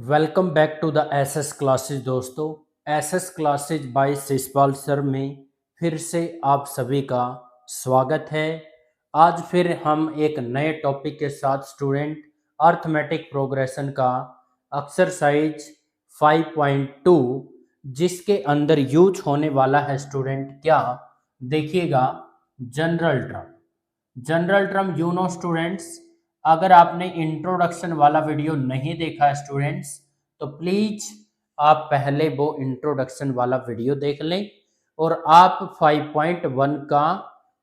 Welcome back to the SS classes दोस्तों। SS classes by Shishpal sir में फिर से आप सभी का स्वागत है। आज फिर हम एक नए टॉपिक के साथ स्टूडेंट अर्थमेटिक प्रोग्रेशन का एक्सरसाइज 5.2 जिसके अंदर यूज होने वाला है स्टूडेंट क्या देखिएगा। General term you know students, अगर आपने इंट्रोडक्शन वाला वीडियो नहीं देखा है स्टूडेंट्स तो प्लीज आप पहले वो इंट्रोडक्शन वाला वीडियो देख लें और आप 5.1 का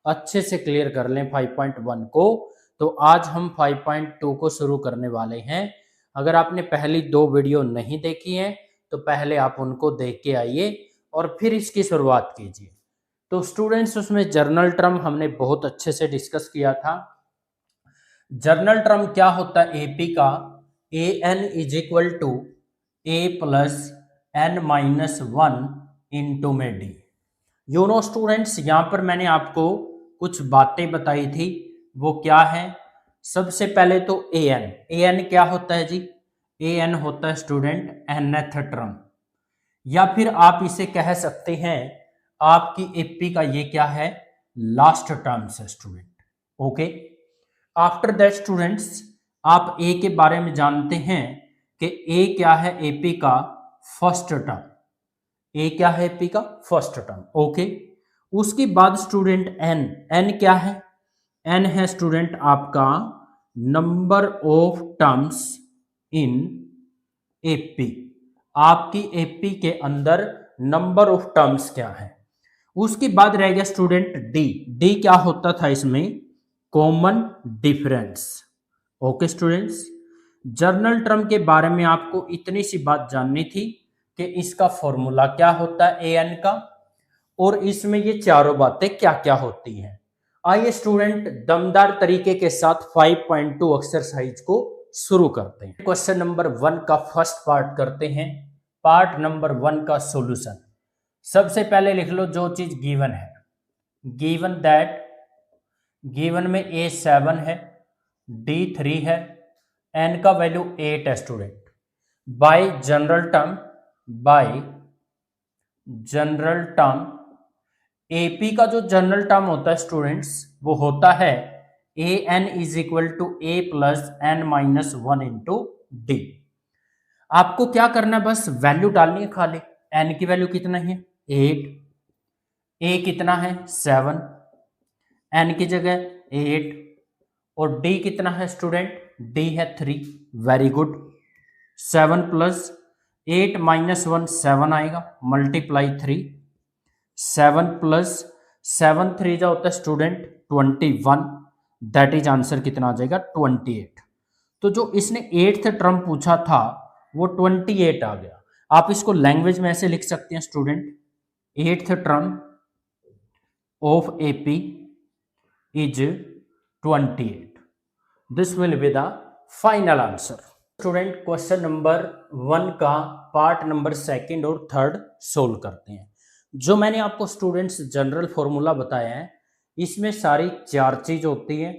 अच्छे से क्लियर कर लें 5.1 को। तो आज हम 5.2 को शुरू करने वाले हैं। अगर आपने पहली दो वीडियो नहीं देखी हैं तो पहले आप उनको देख के आइए और फिर इसकी शुरुआत कीजिए। तो स्टूडेंट्स उसमें जर्नल टर्म हमने बहुत अच्छे से डिस्कस किया था। जर्नल टर्म क्या होता है एपी का, a n is equal to a plus n minus one into में डी। यू नो स्टूडेंट्स, यहाँ पर मैंने आपको कुछ बातें बताई थी, वो क्या है। सबसे पहले तो ए एन क्या होता है जी? ए एन होता है स्टूडेंट nth टर्म, या फिर आप इसे कह सकते हैं आपकी एपी का ये क्या है, लास्ट टर्म्स है student. Okay, after that students आप ए के बारे में जानते हैं कि ए क्या है, एपी का फर्स्ट टर्म। ए क्या है, एपी का फर्स्ट टर्म। ओके, उसके बाद स्टूडेंट एन क्या है? एन है स्टूडेंट आपका number of terms in AP. आपकी एपी के अंदर नंबर ऑफ टर्म्स क्या है। उसके बाद रह गया स्टूडेंट डी क्या होता था इसमें? Common difference. Okay students, journal term के बारे में आपको इतनी सी बात जाननी थी कि इसका फॉर्मूला क्या होता है ए एन का, और इसमें ये चारों बातें क्या क्या होती हैं। आइए स्टूडेंट दमदार तरीके के साथ 5.2 एक्सरसाइज को शुरू करते हैं। क्वेश्चन नंबर 1 का फर्स्ट पार्ट करते हैं। पार्ट नंबर 1 का सॉल्यूशन। सबसे पहले लिख लो जो चीज गिवन है। गिवन दैट, गिवन में ए 7 है, डी 3 है, एन का वैल्यू 8 है student. Bye general term AP का जो जनरल टर्म होता है स्टूडेंट्स वो होता है a n is equal to a plus n minus one into d. आपको क्या करना है, बस वैल्यू डालनी है खाली। एन की वैल्यू कितना है 8, ए कितना है 7, एन की जगह 8, और डी कितना है स्टूडेंट? डी है 3। Very good. 7 प्लस 8 माइनस 1 7 आएगा, मल्टीप्लाई 3। 7 प्लस 7 3 जो होता है स्टूडेंट 21। दैट इज आंसर कितना आ जाएगा 28। तो जो इसने 8th टर्म पूछा था वो 28 आ गया। आप इसको लैंग्वेज में ऐसे लिख सकते हैं student, 8th term of AP is 28। This will be the final answer. Student question number 1 का पार्ट नंबर 2 और 3 सोल्व करते हैं। जो मैंने आपको स्टूडेंट्स जनरल फॉर्मूला बताया है इसमें सारी 4 चीज होती है,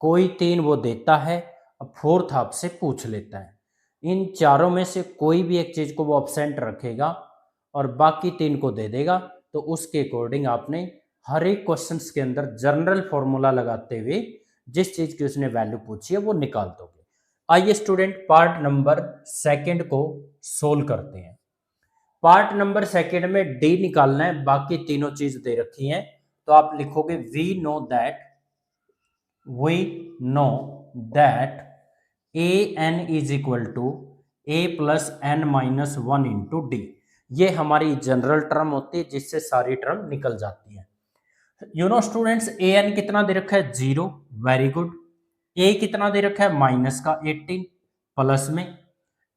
कोई 3 वो देता है, अब 4th आपसे पूछ लेता है। इन चारों में से कोई भी एक चीज को वो एब्सेंट रखेगा और बाकी 3 को दे देगा। तो उसके अकॉर्डिंग आपने हर एक क्वेश्चन के अंदर जनरल फॉर्मूला लगाते हुए जिस चीज की उसने वैल्यू पूछी है वो निकाल दोगे। आइए स्टूडेंट पार्ट नंबर 2 को सोल्व करते हैं। पार्ट नंबर 2 में डी निकालना है, बाकी तीनों चीज दे रखी हैं। तो आप लिखोगे we know that a n is equal to a plus n minus one into d. ये हमारी जनरल टर्म होती है जिससे सारी टर्म निकल जाती है। You know students, a n कितना दे रखा है 0। Very good. ए कितना दे रखा है माइनस का 18, प्लस में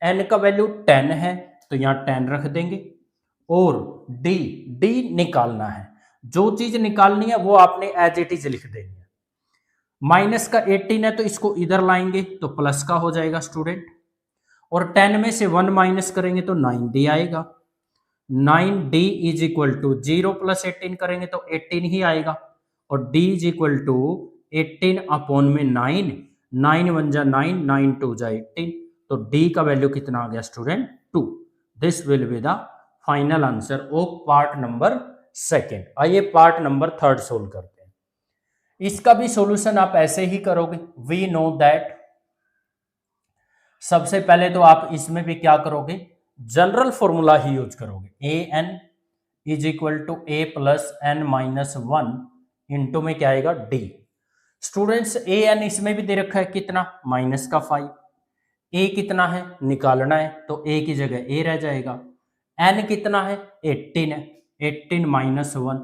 एन का वैल्यू 10 है तो यहाँ 10 रख देंगे, और डी निकालना है। जो चीज निकालनी है वो आपने एज इट इज लिख देनी है। माइनस का 18 है तो इसको इधर लाएंगे तो प्लस का हो जाएगा स्टूडेंट, और 10 में से 1 माइनस करेंगे तो 9d आएगा। 9d is equal to 0 plus 18 करेंगे तो 18 ही आएगा, और d is equal to 18 upon में 9, 9 1 जा 9, 9 2 जा 18, तो डी का वैल्यू कितना आ गया student 2। This will be the final answer of part number second. आइए पार्ट नंबर थर्ड सोल्व करते हैं। इसका भी सॉल्यूशन आप ऐसे ही करोगे। वी नो दैट सबसे पहले तो आप इसमें भी क्या करोगे, जनरल फॉर्मूला ही यूज करोगे। A n is equal to a plus n minus one into में क्या आएगा डी। स्टूडेंट्स ए एन इसमें भी दे रखा है कितना, माइनस का 5। ए कितना है निकालना है, तो ए की जगह ए रह जाएगा। एन कितना है 18 है, 18 माइनस 1।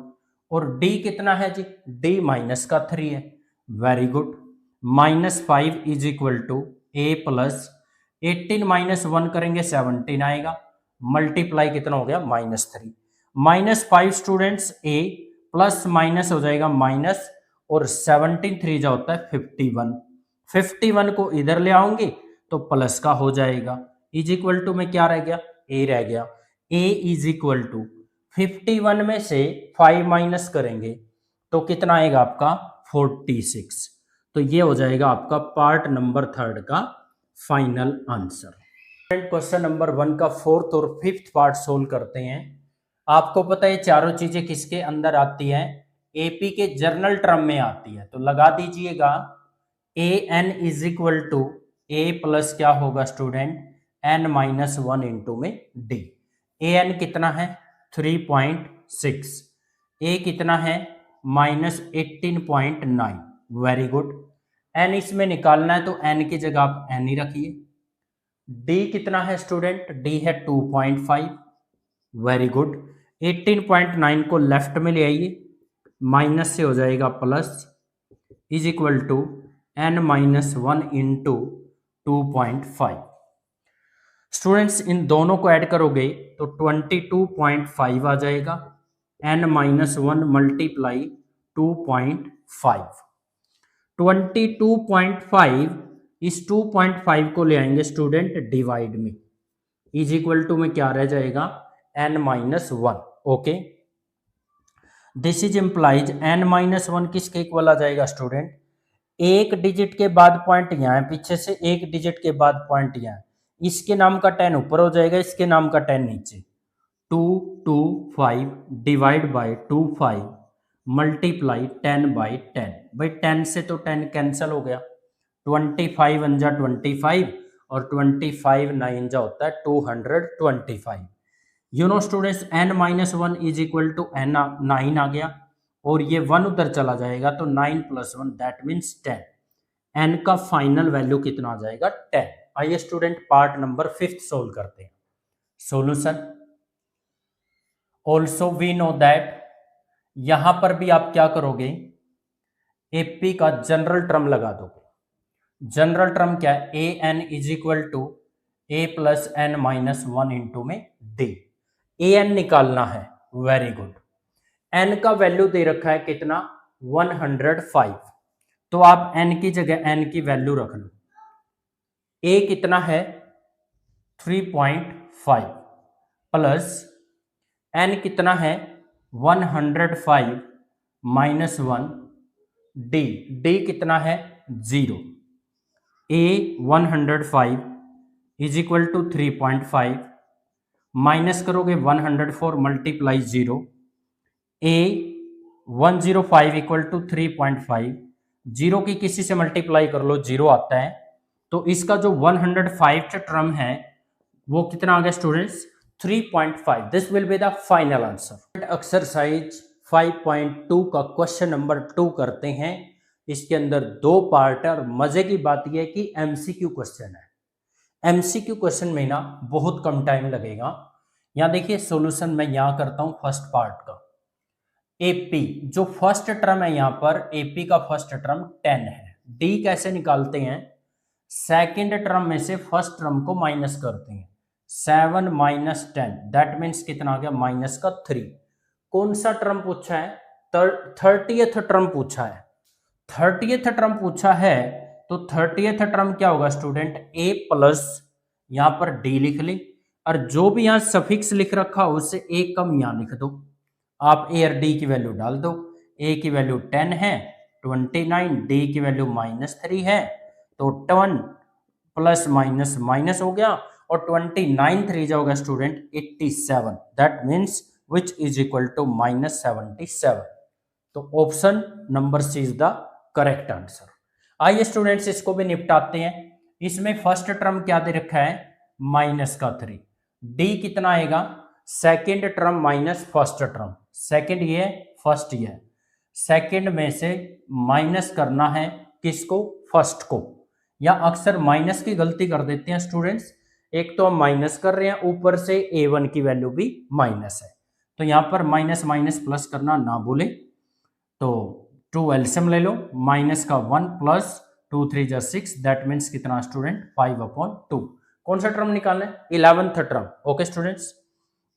और डी कितना है जी, डी माइनस का 3 है। Very good. -5 is equal to a plus 18 minus 1 करेंगे 17 आएगा, मल्टीप्लाई कितना हो गया -3। -5 स्टूडेंट्स ए प्लस माइनस हो जाएगा माइनस, और 17 3 जा होता है 51। 51 को इधर ले आऊंगी तो प्लस का हो जाएगा, इज इक्वल टू में क्या रह गया ए रह गया। ए इज इक्वल टू 51 में से 5 माइनस करेंगे तो कितना आएगा आपका 46। तो ये हो जाएगा आपका पार्ट नंबर थर्ड का फाइनल आंसर। क्वेश्चन नंबर 1 का फोर्थ और फिफ्थ पार्ट सोल्व करते हैं। आपको पता है चारों चीजें किसके अंदर आती हैं, एपी के जर्नल टर्म में आती है। तो लगा दीजिएगा a n is equal to a plus क्या होगा स्टूडेंट एन माइनस 1 इंटू में डी। ए एन कितना है 3.6, ए कितना है -18.9। Very good. एन इसमें निकालना है तो एन की जगह आप एन ही रखिए। डी कितना है स्टूडेंट, डी है 2.5। Very good. 18.9 को लेफ्ट में ले आइए, माइनस से हो जाएगा plus, is equal to n minus 1 into 2.5। Students इन दोनों को ऐड करोगे तो 22.5 आ जाएगा, एन माइनस 1 मल्टीप्लाई 2.5। 22.5 इस 2.5 को ले आएंगे स्टूडेंट डिवाइड में, इज इक्वल टू में क्या रह जाएगा n minus 1। Okay, this is implies n minus 1 किसके इक्वल आ जाएगा स्टूडेंट, एक डिजिट के बाद पॉइंट यहाँ है, पीछे से एक डिजिट के बाद पॉइंट यहाँ है, इसके नाम का 10 ऊपर हो जाएगा, इसके नाम का 10 नीचे। 225 डिवाइड बाई 25 मल्टीप्लाई 10 बाई 10। भाई 10 से तो 10 कैंसिल हो गया, 25 अंजा 25 और 25 9 जा होता है 225। You know students n minus 1 is equal to n 9 आ गया, और ये 1 उधर चला जाएगा तो 9 प्लस 1 दैट मीन्स 10। n का फाइनल वैल्यू कितना आ जाएगा 10। आइए स्टूडेंट पार्ट नंबर 5 सोल्व करते हैं। Solution also we know that, यहां पर भी आप क्या करोगे एपी का जनरल टर्म लगा दोगे। जनरल टर्म क्या है, a n is equal to a plus n minus 1 into में डी। ए एन निकालना है, वेरी गुड। एन का वैल्यू दे रखा है कितना 105, तो आप एन की जगह एन की वैल्यू रख लो। ए कितना है 3.5 प्लस एन कितना है 105 माइनस 1, डी डी कितना है 0। ए 105 इज इक्वल टू 3.5 माइनस करोगे 104 मल्टीप्लाई 0, ए 105 इक्वल टू 3.5, 0 की किसी से मल्टीप्लाई कर लो 0 आता है, तो इसका जो 105 टर्म है वो कितना आ गया students 3.5। This will be the final answer. Exercise 5.2 का क्वेश्चन नंबर 2 करते हैं। इसके अंदर 2 पार्ट है और मजे की बात यह है कि एमसीक्यू क्वेश्चन है। एमसीक्यू क्वेश्चन में ना बहुत कम टाइम लगेगा। यहाँ देखिए सॉल्यूशन मैं यहाँ करता हूँ फर्स्ट पार्ट का। एपी जो फर्स्ट टर्म है यहाँ पर, एपी का फर्स्ट टर्म 10 है। डी कैसे निकालते हैं, सेकेंड टर्म में से फर्स्ट टर्म को माइनस करते हैं, 7 माइनस 10 दैट मीन्स कितना आ गया माइनस का 3। कौन सा टर्म पूछा है, 30th टर्म पूछा है। 30th टर्म पूछा है तो 30th टर्म क्या होगा स्टूडेंट, ए प्लस यहाँ पर डी लिख लें, और जो भी यहाँ सफिक्स लिख रखा हो उससे एक कम यहाँ लिख दो। आप ए और डी की वैल्यू डाल दो। ए की वैल्यू 10 है 29, डी की वैल्यू -3 है तो 10 प्लस माइनस माइनस हो गया, और 29 3 होगा student 87, that means which is equal to -77। तो option number C is the correct answer. आइए स्टूडेंट्स इसको भी निपटाते हैं। इसमें फर्स्ट टर्म क्या दे रखा है, -3। डी कितना आएगा, second term minus first term, second ये फर्स्ट ये, सेकेंड में से माइनस करना है किसको, फर्स्ट को। या अक्सर माइनस की गलती कर देते हैं स्टूडेंट्स, एक तो हम माइनस कर रहे हैं, ऊपर से a1 की वैल्यू भी माइनस है, तो यहां पर माइनस माइनस प्लस करना ना भूले। तो 2 एलसीएम ले लो, माइनस का 1 प्लस 2 3 जा 6, दैट मीन्स कितना स्टूडेंट 5/2। कौन सा टर्म निकालना है, 11th term. Okay students,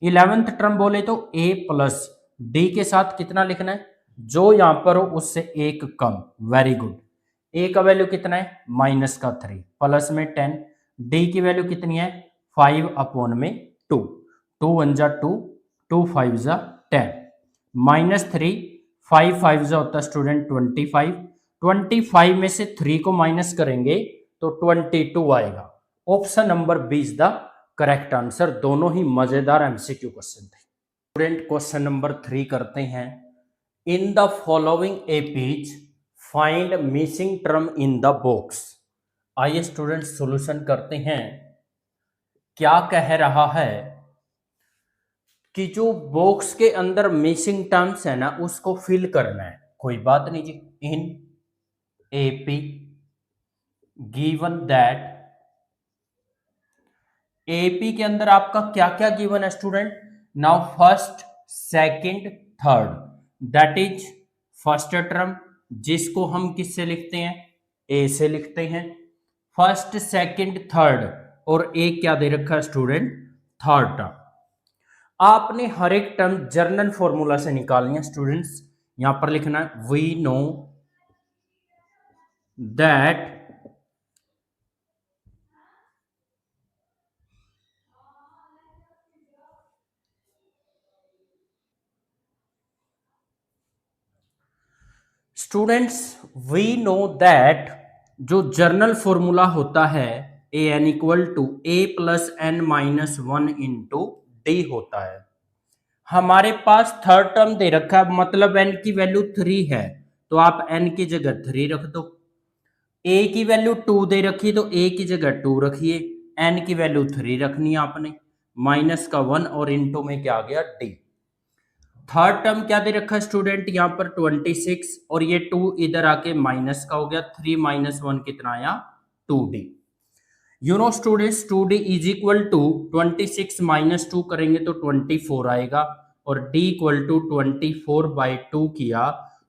11th term बोले तो a प्लस डी के साथ कितना लिखना है, जो यहां पर हो उससे एक कम। Very good. a का वैल्यू कितना है, -3, प्लस में 10, डी की वैल्यू कितनी है 5/2, 2 1 जा 2, 2 5 जा 10, -3, 5 5 जा होता है स्टूडेंट 25, 25 में से 3 को माइनस करेंगे तो 22 आएगा। Option number B is the correct answer. दोनों ही मजेदार एमसीक्यू क्वेश्चन थे स्टूडेंट। क्वेश्चन नंबर 3 करते हैं। In the following APs find missing term in the box. आइए स्टूडेंट सॉल्यूशन करते हैं। क्या कह रहा है कि जो बॉक्स के अंदर मिसिंग टर्म्स है ना उसको फिल करना है। कोई बात नहीं जी। In AP given that, AP के अंदर आपका क्या क्या गिवन है student, now first second third, that is first term जिसको हम किससे लिखते हैं, ए से लिखते हैं। फर्स्ट सेकंड थर्ड, और एक क्या दे रखा है स्टूडेंट, थर्ड टर्म। आपने हर एक टर्म जर्नल फॉर्मूला से निकालनी है स्टूडेंट्स। यहां पर लिखना है we know that students, we know that जो जर्नल फॉर्मूला होता है a n equal to a plus n minus 1 into d होता है। हमारे पास थर्ड टर्म दे रखा है, मतलब एन की वैल्यू 3 है, तो आप एन की जगह 3 रख दो। ए की वैल्यू 2 दे रखी तो ए की जगह 2 रखिए, एन की वैल्यू 3 रखनी है आपने, माइनस का 1 और इंटू में क्या आ गया डी। थर्ड टर्म क्या दे रखा है स्टूडेंट, यहाँ पर 26, और ये 2 इधर आके माइनस का हो गया, 3 माइनस 1 कितना आया 2d। You know students 2d is equal to 26 minus 2 करेंगे तो 24 आएगा, और d इक्वल टू 24/2 किया,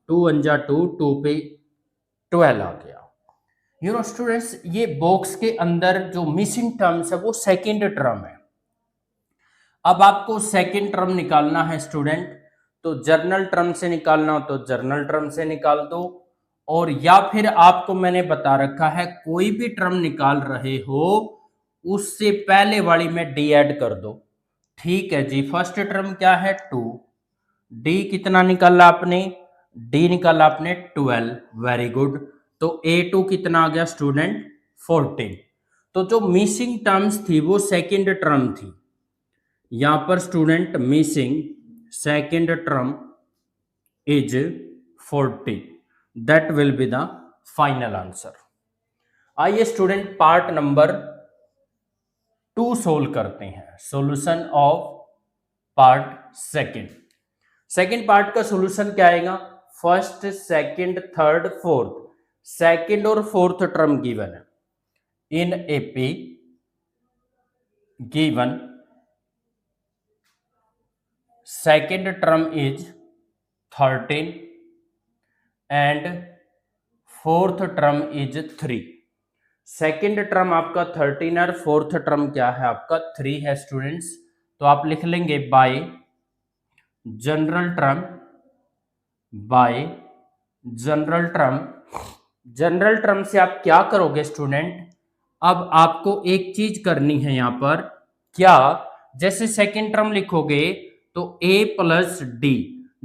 2 1 जा 2, 2 पे 12 आ गया। यू नो स्टूडेंट्स ये बॉक्स के अंदर जो मिसिंग टर्म्स है वो सेकेंड टर्म है। अब आपको सेकेंड टर्म निकालना है स्टूडेंट, तो जर्नल टर्म से निकालना हो तो जर्नल टर्म से निकाल दो, और या फिर आपको मैंने बता रखा है कोई भी टर्म निकाल रहे हो उससे पहले वाली में डी ऐड कर दो। ठीक है जी, फर्स्ट टर्म क्या है 2, डी कितना निकाला आपने, डी निकाला आपने 12, वेरी गुड। तो A2 कितना आ गया स्टूडेंट 14। तो जो मिसिंग टर्म्स थी वो सेकेंड टर्म थी। यहां पर student missing second term is 40, that will be the final answer. आइए स्टूडेंट पार्ट नंबर 2 सोल्व करते हैं। Solution of part second. Second part का सॉल्यूशन क्या आएगा, first second third fourth, second और फोर्थ टर्म गिवन है इन AP given second term is 13 and fourth term is 3। Second term आपका 13 और फोर्थ टर्म क्या है आपका 3 है स्टूडेंट्स। तो आप लिख लेंगे bye general term, bye general term. General term से आप क्या करोगे स्टूडेंट, अब आपको एक चीज करनी है यहां पर, क्या जैसे सेकेंड टर्म लिखोगे तो a प्लस डी,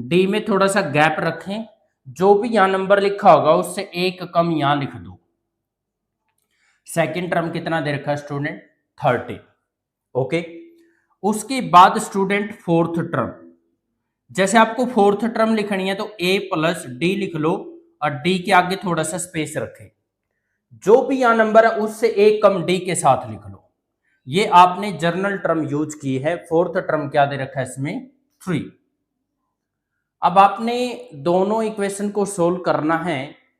डी में थोड़ा सा गैप रखें, जो भी यहां नंबर लिखा होगा उससे एक कम यहां लिख दो। सेकेंड टर्म कितना दे रखा है स्टूडेंट 30। ओके, उसके बाद स्टूडेंट फोर्थ टर्म, जैसे आपको फोर्थ टर्म लिखनी है तो a प्लस डी लिख लो और d के आगे थोड़ा सा स्पेस रखें, जो भी यहां नंबर है उससे एक कम d के साथ लिख लो। ये आपने जर्नल टर्म यूज की है। फोर्थ टर्म क्या दे रखा है इसमें 3। अब आपने दोनों इक्वेशन को सोल्व करना है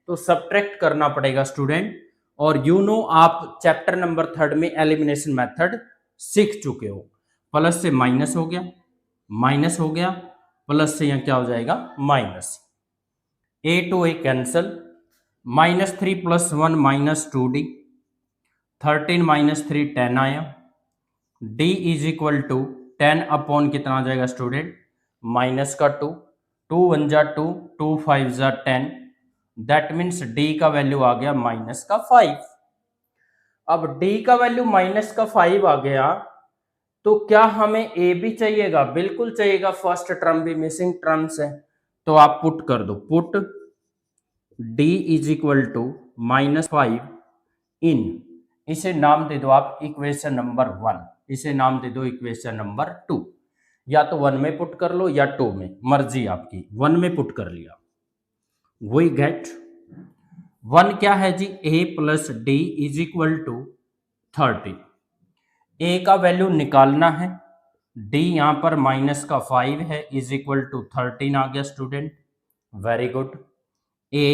तो सब्ट्रैक्ट करना पड़ेगा स्टूडेंट, और यू नो आप चैप्टर नंबर 3 में एलिमिनेशन मेथड सीख चुके हो। प्लस से माइनस हो गया, माइनस हो गया, प्लस से यहां क्या हो जाएगा minus, a to a cancel, -3 + 1 -2d, 13 - 3 10 आया, d is equal to 10 upon कितना आ जाएगा स्टूडेंट माइनस का 2, 2 1 जा 2, 2 5 जा 10, दैट मीन्स d का वैल्यू आ गया -5। अब d का वैल्यू -5 आ गया तो क्या हमें a भी चाहिएगा? बिल्कुल चाहिएगा, फर्स्ट टर्म भी मिसिंग टर्म्स है, तो आप पुट कर दो, put d is equal to -5 in, इसे नाम दे दो आप इक्वेशन नंबर 1, इसे नाम दे दो इक्वेशन नंबर 2, या तो 1 में पुट कर लो या 2 में, मर्जी आपकी। 1 में पुट कर लिया, वी गेट 1 क्या है जी a plus D is equal to 30। a का वैल्यू निकालना है, d यहां पर -5 है इज इक्वल टू 13 आ गया student, very good. a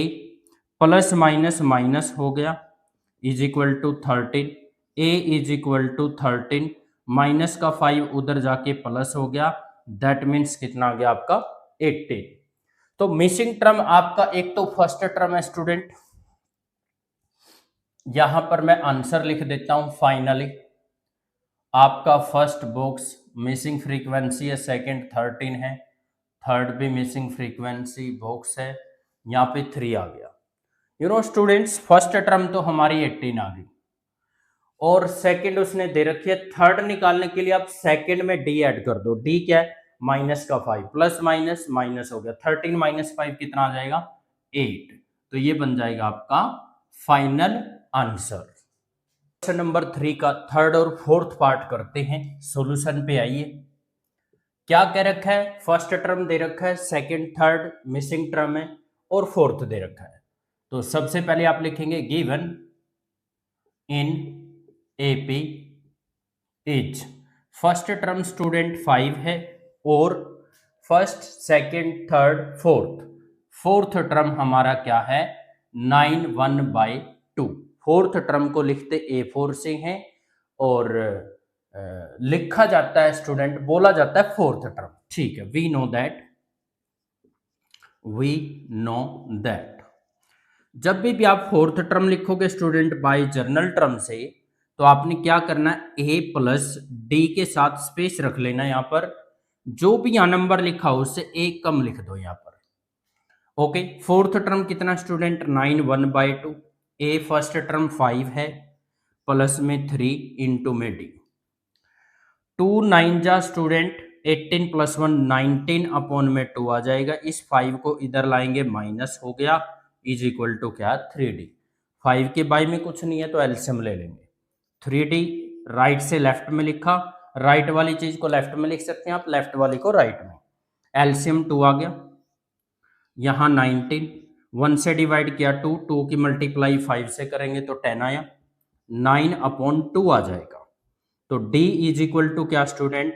plus minus minus हो गया is equal to 13, a is equal to 13, minus का 5 उधर जाके प्लस हो गया, दैट मीन्स कितना आ गया आपका 18। तो मिसिंग टर्म आपका एक तो फर्स्ट टर्म है स्टूडेंट, यहां पर मैं आंसर लिख देता हूं फाइनली। आपका फर्स्ट बॉक्स मिसिंग फ्रीक्वेंसी है, सेकंड 13 है, थर्ड भी मिसिंग फ्रीक्वेंसी बॉक्स है, यहाँ पे 3 आ गया। You know students, first term तो हमारी 18 आ गई और सेकंड उसने दे रखी है। थर्ड निकालने के लिए आप सेकंड में डी ऐड कर दो, डी क्या है -5, प्लस माइनस माइनस हो गया, 13 - 5 कितना आ जाएगा 8, तो ये बन जाएगा आपका फाइनल आंसर। क्वेश्चन नंबर 3 का थर्ड और फोर्थ पार्ट करते हैं, सॉल्यूशन पे आइए। क्या कह रखा है? फर्स्ट टर्म दे रखा है, सेकंड थर्ड मिसिंग टर्म है और फोर्थ दे रखा है। तो सबसे पहले आप लिखेंगे given in AP is, first term student 5 है और first second third fourth, fourth term हमारा क्या है 9 1/2। फोर्थ टर्म को लिखते A4 से हैं और लिखा जाता है स्टूडेंट, बोला जाता है फोर्थ टर्म, ठीक है, वी नो दैट। जब भी आप फोर्थ टर्म लिखोगे स्टूडेंट बाय जर्नल टर्म से, तो आपने क्या करना है a प्लस डी के साथ स्पेस रख लेना, यहां पर जो भी यहां नंबर लिखा हो उससे एक कम लिख दो यहां पर। ओके, फोर्थ टर्म कितना स्टूडेंट 9 1/2, ए फर्स्ट टर्म 5 है प्लस में 3 इंटू में डी, 2 9 जा स्टूडेंट 18 + 1 19 अपॉन में 2 आ जाएगा, इस 5 को इधर लाएंगे माइनस हो गया इज इक्वल टू क्या 3d। 5 के बाई में कुछ नहीं है तो एलसीएम ले लेंगे, 3d राइट से लेफ्ट में लिखा, राइट वाली चीज को लेफ्ट में लिख सकते हैं आप, लेफ्ट वाली को राइट में, एलसीएम 2 आ गया, यहाँ 19 1 से डिवाइड किया 2, 2 की मल्टीप्लाई 5 से करेंगे तो 10 आया, 9/2 आ जाएगा। तो d इज इक्वल टू क्या स्टूडेंट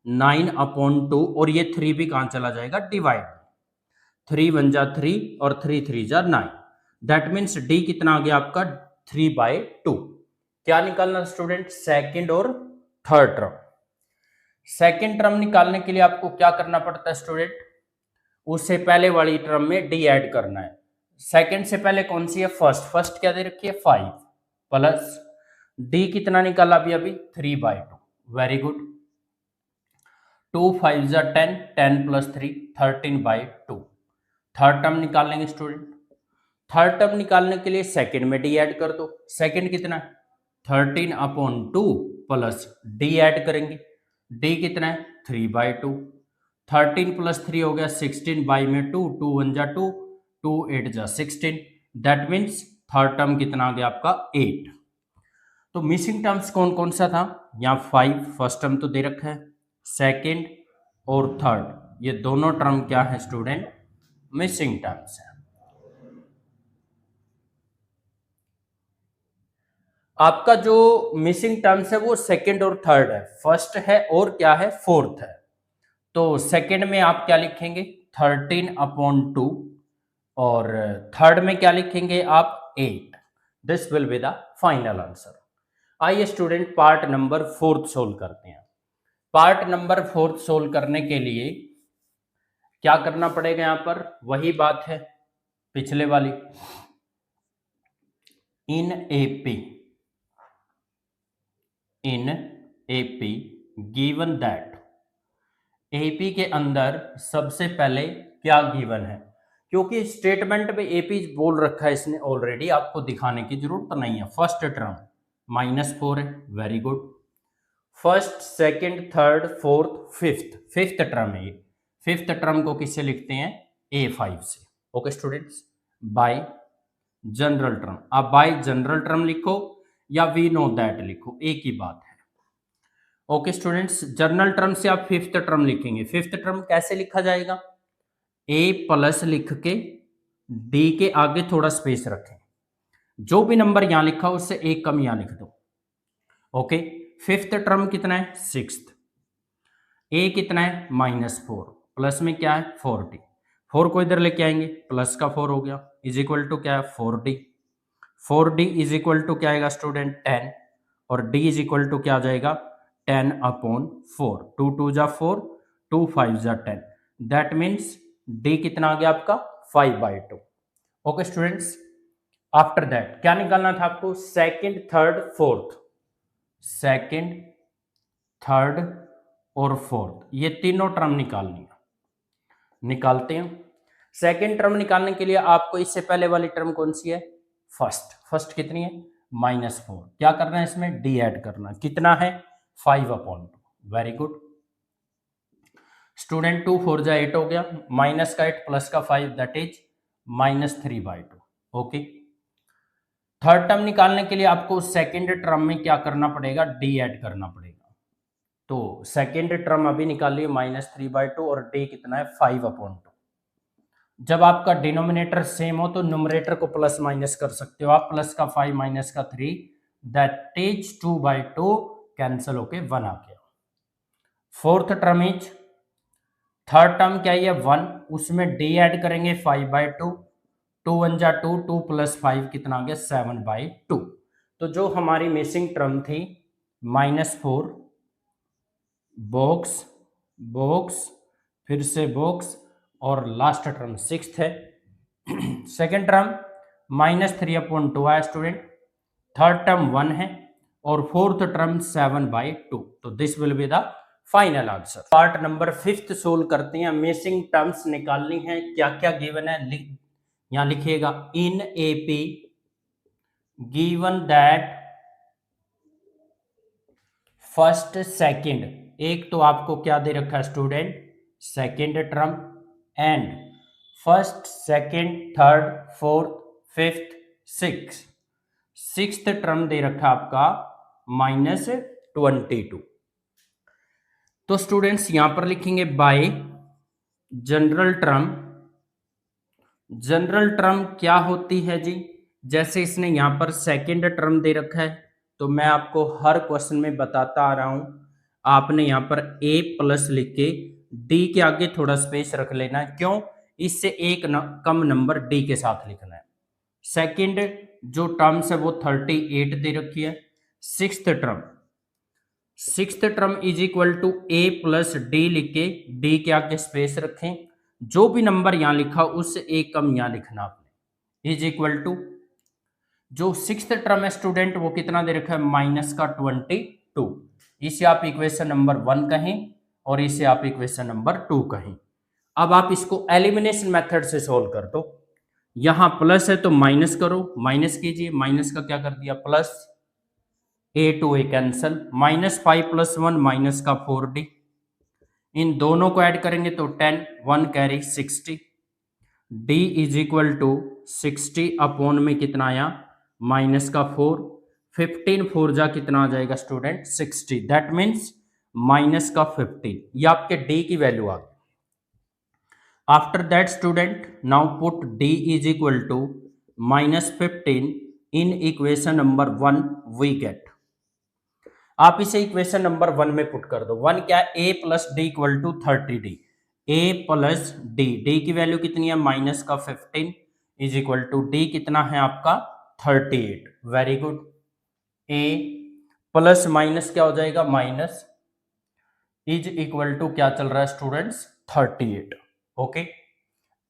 9/2, और ये 3 भी कहां चला जाएगा डिवाइड, 3 1 जा 3 और 3 3 जा 9, दैट मीन्स d कितना आ गया आपका 3/2। क्या निकालना स्टूडेंट सेकंड और थर्ड टर्म। सेकंड टर्म निकालने के लिए आपको क्या करना पड़ता है स्टूडेंट, उससे पहले वाली टर्म में d ऐड करना है। सेकंड से पहले कौन सी है फर्स्ट क्या दे रखी है 5, प्लस d कितना निकाला अभी 3/2, वेरी गुड, 2 5 जा 10, 10 + 3 13/2। थर्ड टर्म निकाल लेंगे स्टूडेंट, थर्ड टर्म निकालने के लिए सेकंड में d ऐड कर दो, सेकंड कितना है 13/2 प्लस d ऐड करेंगे, d कितना है 3/2, 13 + 3 हो गया 16 बाई में 2, 2 1 जा 2, 2 8 जा 16, दैट मीन्स थर्ड टर्म कितना आ गया आपका 8। तो मिसिंग टर्म्स कौन कौन सा था, यहाँ 5 फर्स्ट टर्म तो दे रखा है, सेकेंड और थर्ड ये दोनों टर्म क्या है स्टूडेंट, मिसिंग टर्म्स है। आपका जो मिसिंग टर्म्स है वो सेकेंड और थर्ड है, फर्स्ट है और क्या है, फोर्थ है। तो सेकेंड में आप क्या लिखेंगे 13/2 और थर्ड में क्या लिखेंगे आप 8। This will be the final answer. आइए स्टूडेंट पार्ट नंबर 4 सोल्व करते हैं। पार्ट नंबर 4 सोल्व करने के लिए क्या करना पड़ेगा, यहां पर वही बात है पिछले वाली, इन एपी गिवन दैट, एपी के अंदर सबसे पहले क्या गिवन है, क्योंकि स्टेटमेंट में एपी बोल रखा है इसने ऑलरेडी, आपको दिखाने की जरूरत नहीं है। फर्स्ट टर्म -4 है, very good. First second third fourth fifth term है ये, फिफ्थ टर्म को किससे लिखते हैं, A5 से। Okay students, bye general term, आप बाय जनरल टर्म लिखो या वी नो दैट लिखो, एक ही बात है। ओके स्टूडेंट्स, जनरल टर्म से आप फिफ्थ टर्म लिखेंगे। फिफ्थ टर्म कैसे लिखा जाएगा, A प्लस लिख के D के आगे थोड़ा स्पेस रखें, जो भी नंबर यहां लिखा उससे एक कम यहां लिख दो। ओके, फिफ्थ टर्म कितना है, सिक्स्थ, A कितना है -4, प्लस में क्या है 4D, 4 को इधर लेके आएंगे, प्लस का 4 हो गया, इज इक्वल टू क्या है 4D, 4D is equal to क्या आएगा स्टूडेंट 10, और D इज इक्वल टू क्या आ जाएगा 10/4, 2 2 जा 4, 2 5 जा 10, दैट मीन्स D कितना आ गया आपका 5/2। ओके स्टूडेंट्स, आफ्टर दैट क्या निकालना था आपको, second third fourth, second third और फोर्थ ये तीनों टर्म निकालनी है, निकालते हैं। सेकंड टर्म निकालने के लिए आपको इससे पहले वाली टर्म कौन सी है, फर्स्ट कितनी है -4, क्या करना है इसमें डी ऐड करना, कितना है 5/2, वेरी गुड स्टूडेंट। 2 4 जा 8 हो गया, माइनस का 8 प्लस का 5 that is -3/2। Okay, third term निकालने के लिए आपको सेकेंड टर्म में क्या करना पड़ेगा, डी ऐड करना पड़ेगा। तो सेकेंड टर्म अभी निकालिए -3/2 और डी कितना है 5/2। जब आपका डिनोमिनेटर सेम हो तो न्यूमरेटर को प्लस माइनस कर सकते हो आप, प्लस का 5 माइनस का 3 दैट इज 2/2, कैंसिल होके 1 आ गया। Fourth term is, third term क्या है 1, उसमें डी ऐड करेंगे 5/2, 2 1 जा 2, 2 प्लस 5 कितना आ गया 7/2। तो जो हमारी मिसिंग टर्म थी -4 बॉक्स बॉक्स फिर से बॉक्स और लास्ट टर्म सिक्स्थ है। सेकेंड टर्म -3/2 है स्टूडेंट, थर्ड टर्म 1 है और फोर्थ टर्म 7/2। तो this will be the final answer. Part number 5 solve करते हैं, मिसिंग टर्म्स निकालनी है, क्या क्या गिवन है यहां लिखिएगा, in AP given that first second, एक तो आपको क्या दे रखा है student second term, and first second third fourth fifth sixth term दे रखा आपका -22। तो स्टूडेंट्स यहां पर लिखेंगे by general term. General term क्या होती है जी, जैसे इसने यहां पर सेकंड टर्म दे रखा है, तो मैं आपको हर क्वेश्चन में बताता आ रहा हूं, आपने यहां पर A प्लस लिख के D के आगे थोड़ा स्पेस रख लेना है, क्यों, इससे एक कम नंबर D के साथ लिखना है। सेकंड जो टर्म्स है वो 38 दे रखी है। Sixth term is equal to A plus D लिख के D के आगे स्पेस रखें, जो भी नंबर यहां लिखा उससे एक कम यहां लिखना आपने, इज इक्वल टू जो सिक्स्थ टर्म है स्टूडेंट वो कितना दे रखा है -22। इसे आप इक्वेशन नंबर 1 कहें और इसे आप इक्वेशन नंबर 2 कहें। अब आप इसको एलिमिनेशन मेथड से सोल्व कर दो, यहां प्लस है तो माइनस करो, माइनस कीजिए, माइनस का क्या कर दिया plus, A to A cancel, -5 + 1 minus का 4D, इन दोनों को ऐड करेंगे तो 10, 1 carry 60, D is equal to 60 upon में कितना आया -4, 15 फोर जा कितना आ जाएगा स्टूडेंट 60, दैट मीन्स माइनस का 15, ये आपके डी की वैल्यू आ गई। After that student now put D is equal to -15 in equation number 1 we get. आप इसे इक्वेशन नंबर 1 में पुट कर दो। 1 क्या है, a plus D equal to 30d, a plus D, D की वैल्यू कितनी है माइनस का 15 इज इक्वल टू डी कितना है आपका 38, very good. a plus minus क्या हो जाएगा माइनस इज इक्वल टू क्या चल रहा है students 38, okay.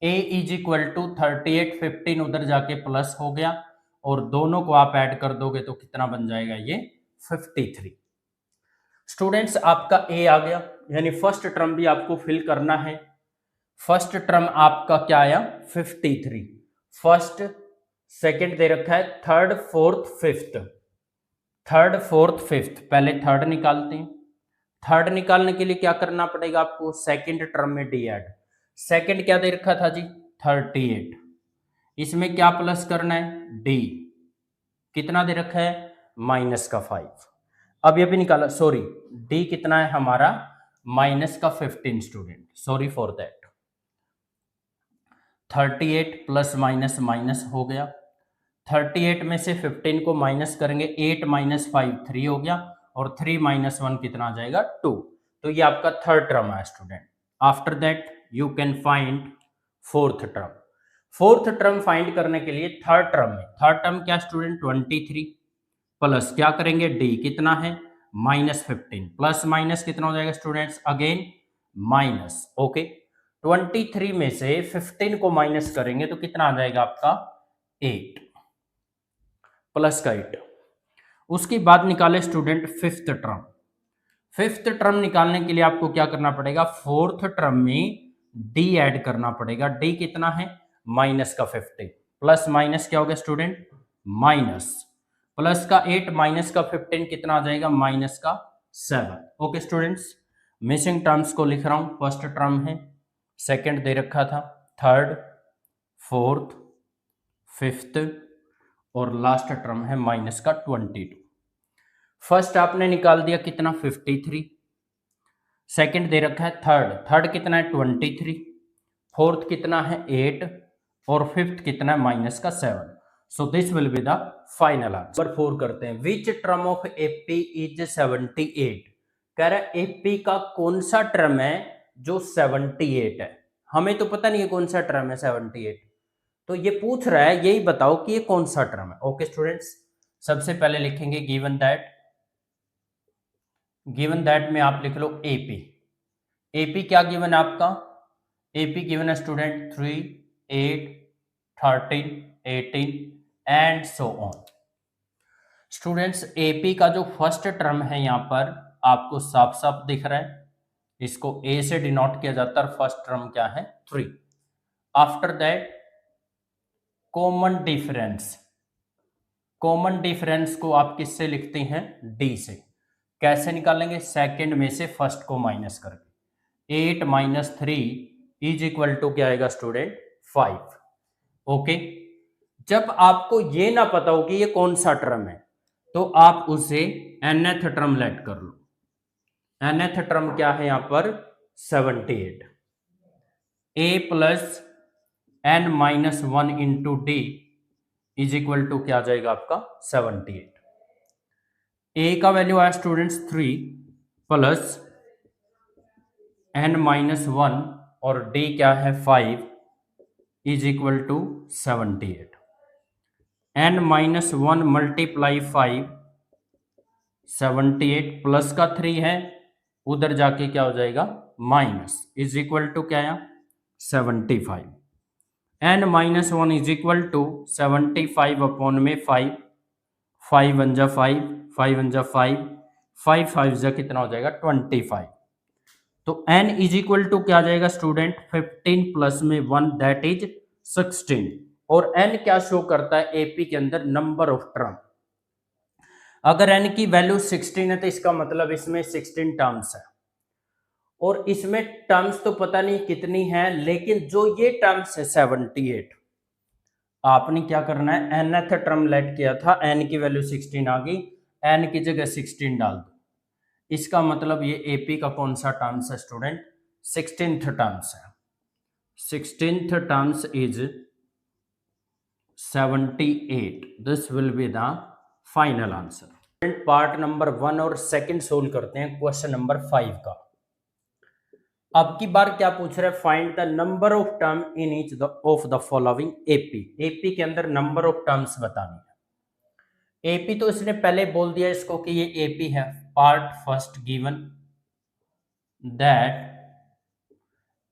a is equal to 38, 15 उधर जाके प्लस हो गया और दोनों को आप ऐड कर दोगे तो कितना बन जाएगा ये 53। स्टूडेंट्स आपका a आ गया, यानी फर्स्ट टर्म भी आपको फिल करना है। फर्स्ट टर्म आपका क्या आया 53, फर्स्ट सेकंड दे रखा है, third fourth fifth, third fourth fifth, पहले थर्ड निकालते हैं। थर्ड निकालने के लिए क्या करना पड़ेगा आपको, सेकंड टर्म में डी ऐड। सेकंड क्या दे रखा था जी 38, इसमें क्या प्लस करना है डी, कितना दे रखा है माइनस का 5। अब ये भी निकाला, सॉरी डी कितना है हमारा माइनस का 15 student, sorry for that. 38 plus minus minus हो गया, 38 में से 15 को माइनस करेंगे, 8 माइनस 5 3 हो गया और 3 माइनस 1 कितना आ जाएगा 2। तो ये आपका थर्ड टर्म है student. After that you can find fourth term. Fourth term find करने के लिए थर्ड टर्म में, थर्ड टर्म क्या स्टूडेंट 23 प्लस क्या करेंगे डी कितना है -15, प्लस माइनस कितना हो जाएगा स्टूडेंट्स अगेन माइनस, ओके। 23 में से 15 को माइनस करेंगे तो कितना आ जाएगा आपका 8 प्लस का 8। उसके बाद निकाले student fifth term. Fifth term निकालने के लिए आपको क्या करना पड़ेगा, फोर्थ टर्म में डी ऐड करना पड़ेगा। डी कितना है माइनस का 15, प्लस माइनस क्या हो गया स्टूडेंट माइनस, प्लस का 8 माइनस का 15 कितना आ जाएगा माइनस का 7, ओके स्टूडेंट्स। मिसिंग टर्म्स को लिख रहा हूं, फर्स्ट टर्म है, सेकंड दे रखा था, थर्ड फोर्थ फिफ्थ और लास्ट टर्म है माइनस का 22। फर्स्ट आपने निकाल दिया कितना 53, सेकंड दे रखा है थर्ड, थर्ड कितना है 23, फोर्थ कितना है 8 और फिफ्थ कितना है माइनस का 7। So this will be the final answer. Number 4 करते हैं, which term of AP is 78। कह रहा है एपी का कौन सा टर्म है जो 78 है। हमें तो पता नहीं है कौन सा टर्म है 78, तो ये पूछ रहा है यही बताओ कि ये कौन सा टर्म है। ओके स्टूडेंट्स, सबसे पहले लिखेंगे गिवन दैट, गिवन दैट में आप लिख लो एपी। एपी क्या गिवन है आपका, एपी गिवन है student 3 8 13 18 and so on. Students AP का जो फर्स्ट टर्म है यहां पर आपको साफ साफ दिख रहा है, इसको ए से डिनोट किया जाता है, फर्स्ट टर्म क्या है 3। After that common difference, common difference को आप किससे लिखते हैं डी से। कैसे निकालेंगे, सेकंड में से फर्स्ट को माइनस करके, 8 माइनस 3 इज इक्वल टू क्या आएगा स्टूडेंट 5, ओके। जब आपको ये ना पता हो कि ये कौन सा टर्म है तो आप उसे nth टर्म लेट कर लो। nth टर्म क्या है यहां पर 78, a plus n minus 1 into D is equal to क्या आ जाएगा आपका 78। a का वैल्यू आया स्टूडेंट्स 3 प्लस n माइनस 1 और d क्या है 5 is equal to 78। n minus 1 multiply 5, 78 plus का 3 है, उधर जाके क्या हो जाएगा माइनस, इज इक्वल टू क्या आया 75। n minus 1 is equal to 75 upon में 5, 5 वन जा 5, 5 वन जा 5, 5 5 जा कितना हो जाएगा 25। तो n इज इक्वल टू क्या आ जाएगा स्टूडेंट 15 प्लस में 1 दैट इज 16। और n क्या शो करता है एपी के अंदर नंबर ऑफ टर्म। अगर n की वैल्यू 16 है तो इसका मतलब इसमें 16 टर्म्स है, और इसमें टर्म्स तो पता नहीं कितनी है, लेकिन जो ये टर्म्स है 78, आपने क्या करना है, nth टर्म लेट किया था, n की वैल्यू 16 आ गई, n की जगह 16 डाल दो। इसका मतलब ये एपी का कौन सा टर्म्स है स्टूडेंट, 16th टर्म्स है। 16th terms is 78। This will be the final answer. Part number 1 और सेकंड सोल्व करते हैं क्वेश्चन नंबर 5 का। अब की बार क्या पूछ रहा है, find the number of term in each of the following AP. AP के अंदर नंबर ऑफ टर्म्स बतानी है। एपी तो इसने पहले बोल दिया इसको कि ये एपी है। Part first given that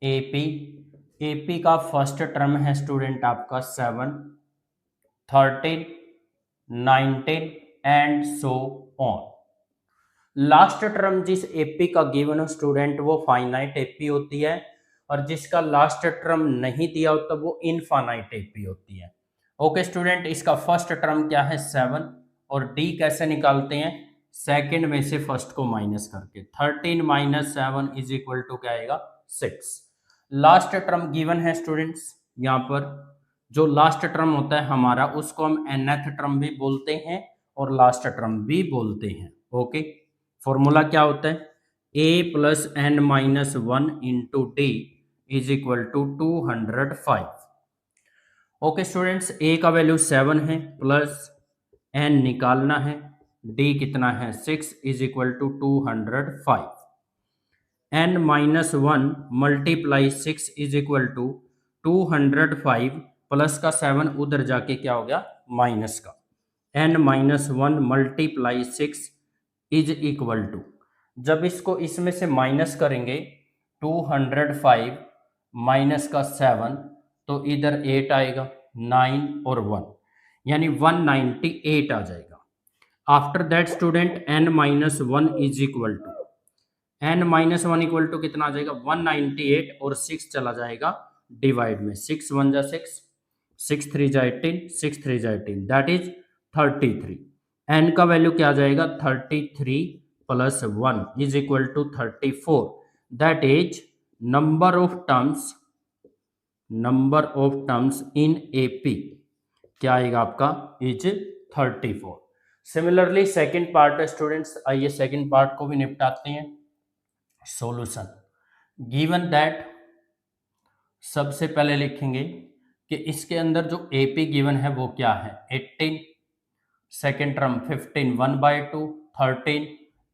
AP, AP का फर्स्ट टर्म है स्टूडेंट आपका 7, 13, 19 and so on. Last term जिस एपी का गिवन हो स्टूडेंट वो फाइनाइट एपी होती है, और जिसका लास्ट टर्म नहीं दिया होता वो इनफाइनाइट एपी होती है। ओके स्टूडेंट, इसका फर्स्ट टर्म क्या है 7, और डी कैसे निकालते हैं, सेकंड में से फर्स्ट को माइनस करके। 13 माइनस 7 इज इक्वल टू क्या आएगा 6। लास्ट टर्म गिवन है स्टूडेंट्स, यहाँ पर जो लास्ट टर्म होता है हमारा उसको हम nth टर्म भी बोलते हैं और लास्ट टर्म भी बोलते हैं। ओके, फॉर्मूला क्या होता है, a plus n minus 1 into D is equal to 205। Okay students, a का वैल्यू 7 है, प्लस n निकालना है, d कितना है 6 is equal to 205। n minus 1 multiply 6 is equal to 205, plus का 7 उधर जाके क्या हो गया माइनस का। n minus 1 multiply 6 is equal to, जब इसको इसमें से माइनस करेंगे 205 माइनस का 7 तो इधर 8 आएगा, 9 और 1 यानी 198 आ जाएगा। After that student n minus 1 is equal to, n minus 1 equal to कितना आ जाएगा 198, और 6 चला जाएगा डिवाइड में, 6 1 जा 6, 6 3 जा 18, 6 3 जा 18 दैट इज 33। n का वैल्यू क्या आ जाएगा 33 plus 1 is equal to 34, that is number of terms in AP क्या आएगा आपका इज 34। सिमिलरली सेकंड पार्ट है स्टूडेंट्स, आइए सेकंड पार्ट को भी निपटाते हैं। सॉल्यूशन गिवन दैट, सबसे पहले लिखेंगे कि इसके अंदर जो एपी गिवन है वो क्या है 18, second term 15 1/2, 13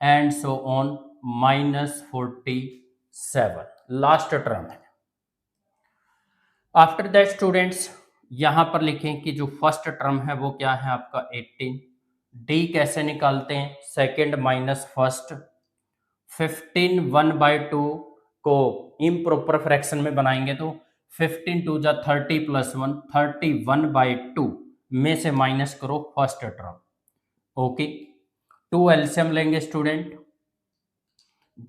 and so on minus 47 last term है। आफ्टर दैट स्टूडेंट्स यहां पर लिखें कि जो फर्स्ट टर्म है वो क्या है आपका 18। डी कैसे निकालते हैं, सेकेंड माइनस फर्स्ट, 15 1/2 को इम्प्रॉपर फ्रैक्शन में बनाएंगे तो 15 2 जा 30 प्लस 1, 31/2 में से माइनस करो फर्स्ट टर्म। ओके, 2 एलसीएम लेंगे स्टूडेंट,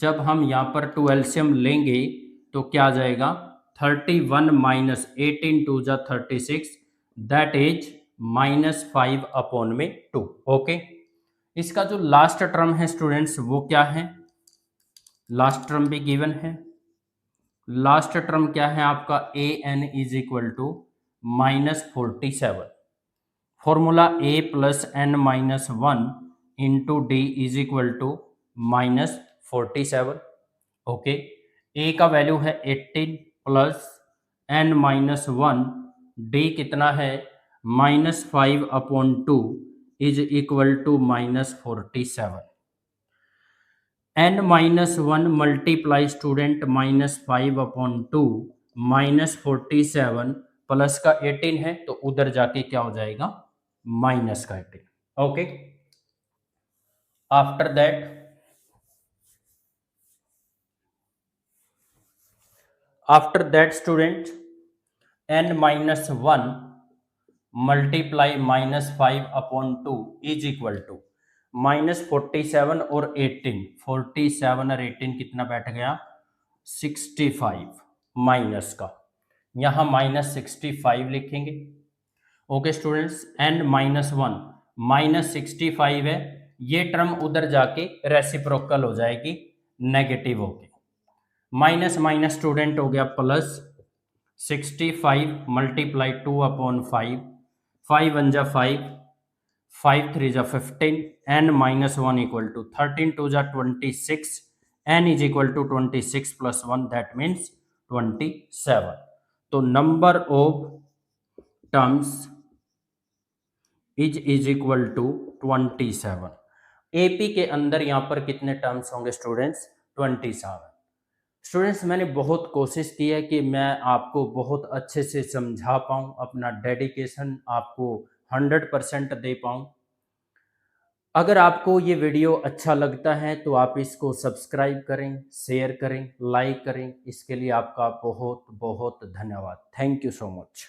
जब हम यहाँ पर 2 एलसीएम लेंगे तो क्या आ जाएगा 31 माइनस 18 2 जा 36 दैट इज -5/2। ओके, इसका जो लास्ट टर्म है स्टूडेंट्स वो क्या है, लास्ट टर्म भी गिवन है। लास्ट टर्म क्या है आपका a n is equal to -47। Formula a plus n minus 1 into D is equal to -47। Okay, a का वैल्यू है 18 प्लस एन माइनस 1, डी कितना है -5/2 is equal to -47। n minus 1 multiply student -5/2 -47 plus का 18 है तो उधर जाके क्या हो जाएगा माइनस का 18। Okay, after that student n minus 1 multiply -5/2 is equal to -47 और 18, 47 और 18 कितना बैठ गया 65 माइनस का, यहाँ -65 लिखेंगे। ओके स्टूडेंट्स, n माइनस 1 -65 है, ये टर्म उधर जाके रेसिप्रोकल हो जाएगी नेगेटिव होके, माइनस माइनस स्टूडेंट हो गया प्लस, 65 मल्टीप्लाई 2/5 5 1 जा 5, 5 3 जा 15, n minus 1 equal to 13 2 जा 26, n is equal to 26 plus 1, that means 27. तो number of terms is equal to 27। AP के अंदर यहाँ पर कितने टर्म्स होंगे स्टूडेंट्स? 27। स्टूडेंट्स मैंने बहुत कोशिश की है कि मैं आपको बहुत अच्छे से समझा पाऊँ, अपना डेडिकेशन आपको 100% दे पाऊँ। अगर आपको ये वीडियो अच्छा लगता है तो आप इसको सब्सक्राइब करें, शेयर करें, लाइक करें। इसके लिए आपका बहुत बहुत धन्यवाद। Thank you so much.